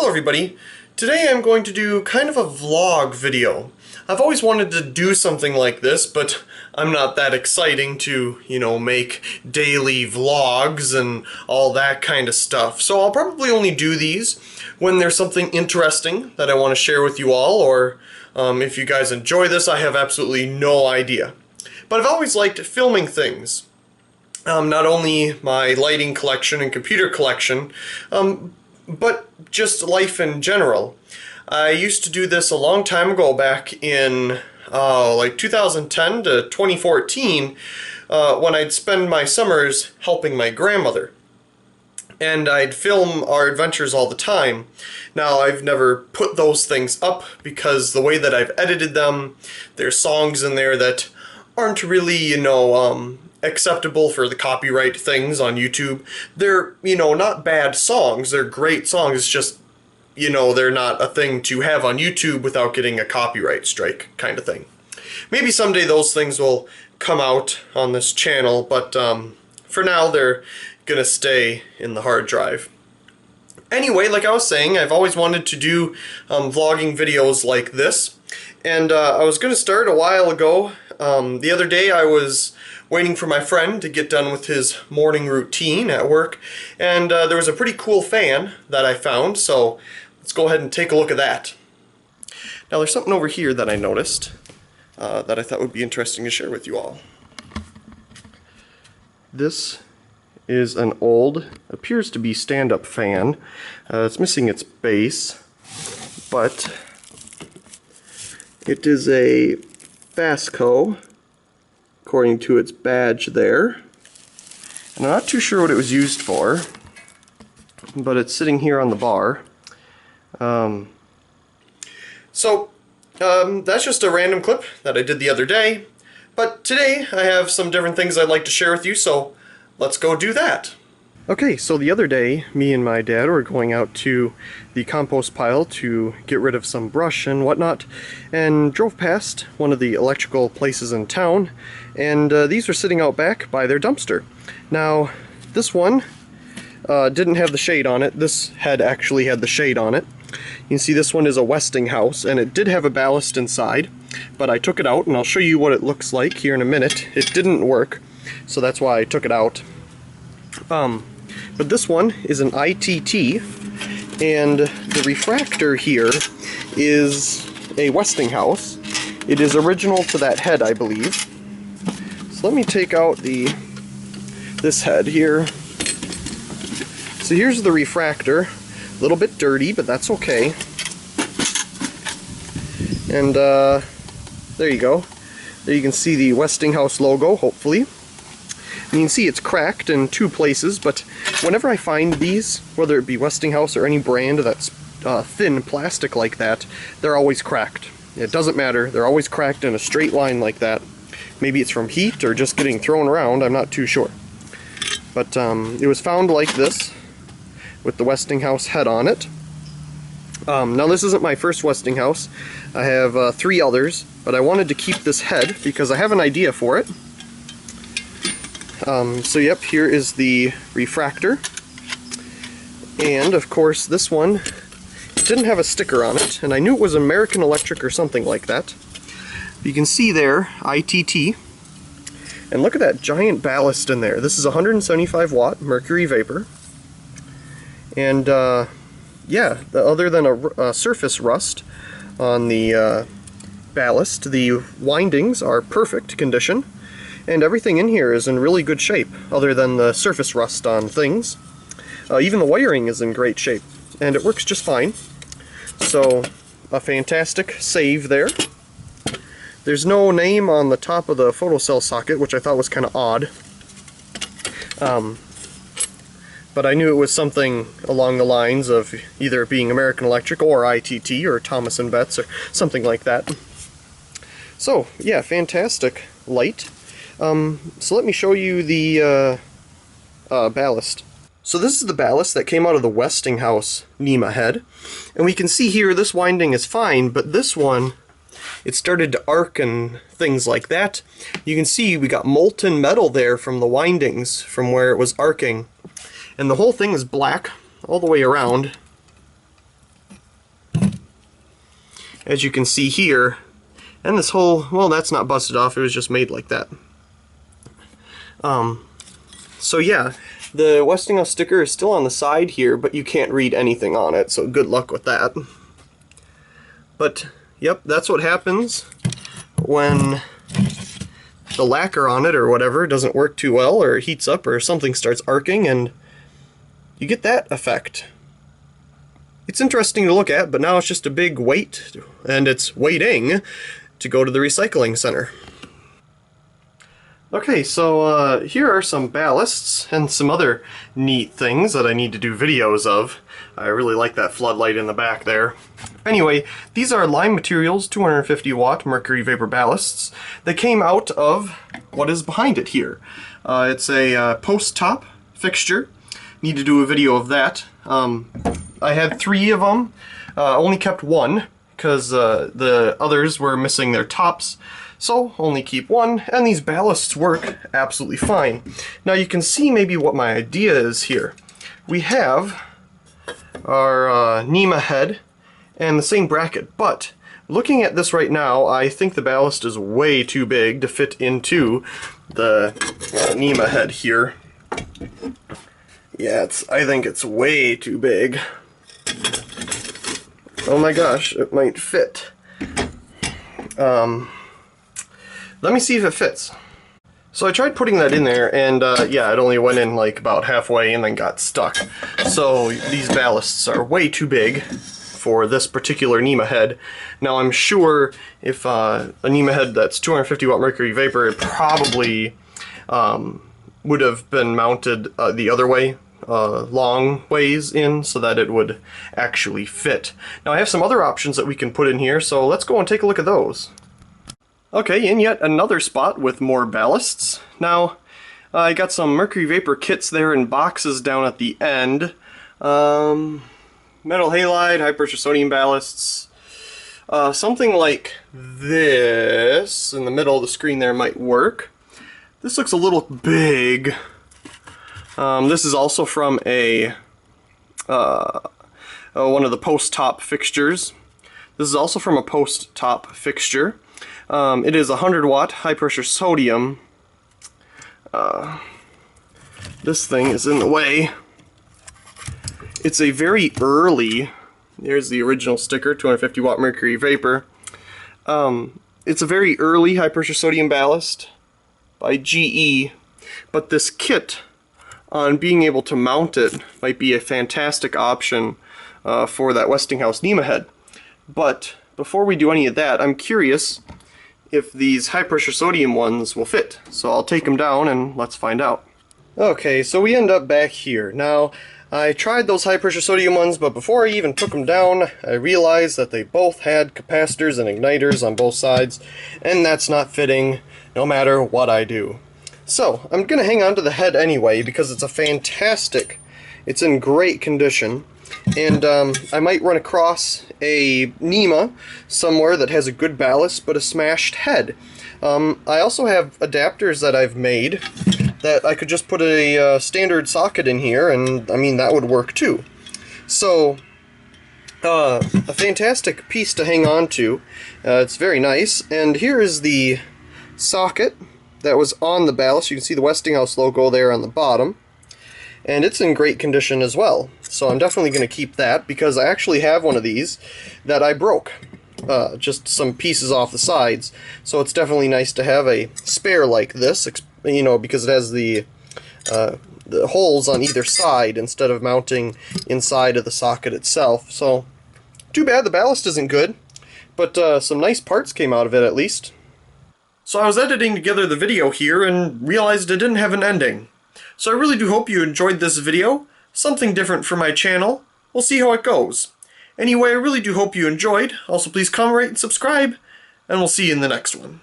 everybody. Today I'm going to do kind of a vlog video. I've always wanted to do something like this, but I'm not that exciting to, make daily vlogs and all that kind of stuff. So I'll probably only do these when there's something interesting that I want to share with you all, or if you guys enjoy this, I have absolutely no idea. But I've always liked filming things. Not only my lighting collection and computer collection, but just life in general. I used to do this a long time ago, back in like 2010 to 2014, when I'd spend my summers helping my grandmother. And I'd film our adventures all the time. Now, I've never put those things up because the way that I've edited them, there's songs in there that aren't really, acceptable for the copyright things on YouTube. They're, not bad songs. They're great songs. It's just, they're not a thing to have on YouTube without getting a copyright strike kind of thing. Maybe someday those things will come out on this channel, but for now they're gonna stay in the hard drive. Anyway, like I was saying, I've always wanted to do vlogging videos like this, and I was gonna start a while ago. The other day I was waiting for my friend to get done with his morning routine at work, and there was a pretty cool fan that I found, so let's go ahead and take a look at that. Now there's something over here that I noticed that I thought would be interesting to share with you all. This is an old, appears to be stand-up fan. It's missing its base, but it is a Vasco, according to its badge there. And I'm not too sure what it was used for, but it's sitting here on the bar. That's just a random clip that I did the other day, but today I have some different things I'd like to share with you, so let's go do that. Okay, so the other day, me and my dad were going out to the compost pile to get rid of some brush and whatnot, and drove past one of the electrical places in town, and these were sitting out back by their dumpster. Now, this one didn't have the shade on it. This head actually had the shade on it. You can see this one is a Westinghouse, and it did have a ballast inside, but I took it out, and I'll show you what it looks like here in a minute. It didn't work, so that's why I took it out. But this one is an ITT, and the refractor here is a Westinghouse. It is original to that head, I believe. So let me take out this head here. So here's the refractor. A little bit dirty, but that's okay. And there you go. There you can see the Westinghouse logo, hopefully. And you can see it's cracked in two places, but whenever I find these, whether it be Westinghouse or any brand that's thin plastic like that, they're always cracked. It doesn't matter, they're always cracked in a straight line like that. Maybe it's from heat or just getting thrown around, I'm not too sure. But it was found like this, with the Westinghouse head on it. Now this isn't my first Westinghouse. I have 3 others, but I wanted to keep this head because I have an idea for it. So yep, here is the refractor, and of course this one didn't have a sticker on it, and I knew it was American Electric or something like that. You can see there, ITT, and look at that giant ballast in there. This is 175 watt mercury vapor, and yeah, other than a surface rust on the ballast, the windings are perfect condition. And everything in here is in really good shape, other than the surface rust on things. Even the wiring is in great shape, and it works just fine. So, a fantastic save there. There's no name on the top of the photocell socket, which I thought was kind of odd. But I knew it was something along the lines of either being American Electric or ITT or Thomas & Betts or something like that. So, yeah, fantastic light. So let me show you the ballast. So this is the ballast that came out of the Westinghouse NEMA head. And we can see here this winding is fine, but this one, it started to arc and things like that. You can see we got molten metal there from the windings, from where it was arcing. And the whole thing is black all the way around. as you can see here. And this whole, well, that's not busted off, it was just made like that. So yeah, the Westinghouse sticker is still on the side here, but you can't read anything on it, so good luck with that. But, yep, that's what happens when the lacquer on it or whatever doesn't work too well, or heats up, or something starts arcing, and you get that effect. It's interesting to look at, but now it's just a big weight, and it's waiting to go to the recycling center. Okay, so here are some ballasts and some other neat things that I need to do videos of. I really like that floodlight in the back there. Anyway, these are lime materials, 250 watt mercury vapor ballasts. They came out of what is behind it here. It's a post top fixture. Need to do a video of that. I had 3 of them. Only kept 1 because the others were missing their tops. So, only keep 1, and these ballasts work absolutely fine. Now you can see maybe what my idea is here. We have our NEMA head and the same bracket, but looking at this right now, I think the ballast is way too big to fit into the NEMA head here. Yeah, I think it's way too big. Oh my gosh, it might fit. Let me see if it fits. So I tried putting that in there, and yeah, it only went in like about halfway and then got stuck. So these ballasts are way too big for this particular NEMA head. Now I'm sure if a NEMA head that's 250 watt mercury vapor, it probably would have been mounted the other way, long ways in, so that it would actually fit. Now I have some other options that we can put in here, so let's go and take a look at those. Okay, in yet another spot with more ballasts. Now, I got some mercury vapor kits there in boxes down at the end. Metal halide, high pressure sodium ballasts. Something like this in the middle of the screen there might work. This looks a little big. This is also from a one of the post-top fixtures. This is also from a post-top fixture. It is 100 watt high pressure sodium. This thing is in the way. It's a very early, there's the original sticker, 250 watt mercury vapor. It's a very early high pressure sodium ballast by GE, but this kit on being able to mount it might be a fantastic option for that Westinghouse NEMA head. But before we do any of that, I'm curious if these high pressure sodium ones will fit. So I'll take them down and let's find out. Okay, so we end up back here. Now, I tried those high pressure sodium ones, but before I even took them down, I realized that they both had capacitors and igniters on both sides, and that's not fitting no matter what I do. So, I'm going to hang on to the head anyway, because it's a fantastic, it's in great condition. And I might run across a NEMA somewhere that has a good ballast but a smashed head. I also have adapters that I've made that I could just put a standard socket in here, and I mean that would work too. So a fantastic piece to hang on to. It's very nice. And here is the socket that was on the ballast. You can see the Westinghouse logo there on the bottom. And it's in great condition as well. So I'm definitely going to keep that, because I actually have one of these that I broke. Just some pieces off the sides. So it's definitely nice to have a spare like this, you know, because it has the holes on either side instead of mounting inside of the socket itself. So, too bad the ballast isn't good, but some nice parts came out of it at least. So I was editing together the video here and realized it didn't have an ending. So I really do hope you enjoyed this video. Something different for my channel. We'll see how it goes. Anyway, I really do hope you enjoyed. Also, please comment, rate, and subscribe, and we'll see you in the next one.